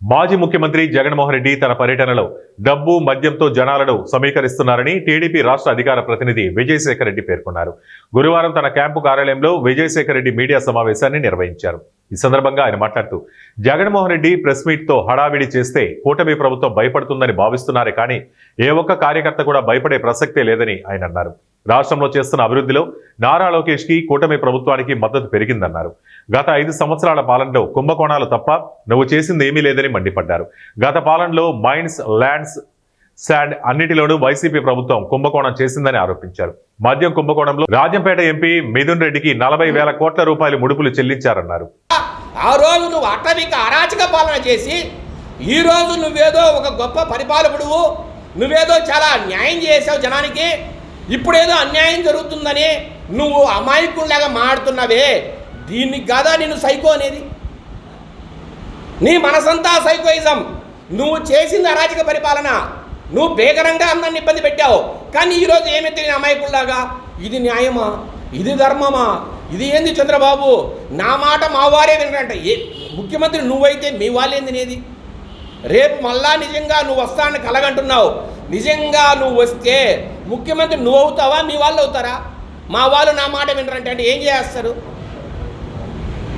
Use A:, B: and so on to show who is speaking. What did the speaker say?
A: మాజీ ముఖ్యమంత్రి జగన్మోహన్ రెడ్డి తన పర్యటనలో డబ్బు మద్యంతో జనాలను సమీకరిస్తున్నారని టీడీపీ రాష్ట్ర అధికార ప్రతినిధి విజయశేఖర్ రెడ్డి పేర్కొన్నారు. గురువారం తన క్యాంపు కార్యాలయంలో విజయశేఖర్ రెడ్డి మీడియా సమావేశాన్ని నిర్వహించారు. ఈ సందర్భంగా ఆయన మాట్లాడుతూ, జగన్మోహన్ రెడ్డి ప్రెస్ మీట్ తో హడావిడి చేస్తే కూటమి ప్రభుత్వం భయపడుతుందని భావిస్తున్నారే కానీ ఏ ఒక్క కార్యకర్త కూడా భయపడే ప్రసక్తే లేదని ఆయన అన్నారు. రాష్ట్రంలో చేస్తున్న అభివృద్ధిలో నారా లోకేష్ కి కూటమి ప్రభుత్వానికి మద్దతు పెరిగిందన్నారు. గత 5 సంవత్సరాల పాలనలో కుంభకోణాలు తప్ప నువ్వు చేసింది ఏమీ లేదని మండిపడ్డారు. గత పాలనలో మైన్స్, ల్యాండ్స్, శాండ్ అన్నిటిలోనూ వైసీపీ ప్రభుత్వం కుంభకోణం చేసిందని ఆరోపించారు. మద్యం కుంభకోణంలో రాజంపేట ఎంపీ మిథున్ రెడ్డికి 40,000 కోట్ల రూపాయలు ముడుపులు చెల్లించారన్నారు.
B: ఆ రోజు నువ్వు అటవిక అరాచక పాలన చేసి ఈ రోజు నువ్వేదో ఒక గొప్ప పరిపాలకుడువు, నువ్వేదో చాలా న్యాయం చేసావు జనానికి, ఇప్పుడేదో అన్యాయం జరుగుతుందని నువ్వు అమాయకుల్లాగా మాడుతున్నావే, దీనికి కాదా నిన్ను సైకో అనేది? నీ మనసంతా సైకోయిజం. నువ్వు చేసింది అరాచక పరిపాలన, నువ్వు బేగరంగా అందరిని ఇబ్బంది పెట్టావు. కానీ ఈరోజు ఏమి తెలియని అమాయకుల్లాగా ఇది న్యాయమా, ఇది ధర్మమా, ఇది ఏంది చంద్రబాబు, నా మాట మా వారే వినరంట. ముఖ్యమంత్రి నువ్వైతే మీ వాళ్ళేం తినేది? రేపు మళ్ళా నిజంగా నువ్వు వస్తానని కలగంటున్నావు. నిజంగా నువ్వు వస్తే ముఖ్యమంత్రి నువ్వు అవుతావా, మీ వాళ్ళు అవుతారా? మా వాళ్ళు నా మాట వినరంటే అంటే ఏం చేస్తారు?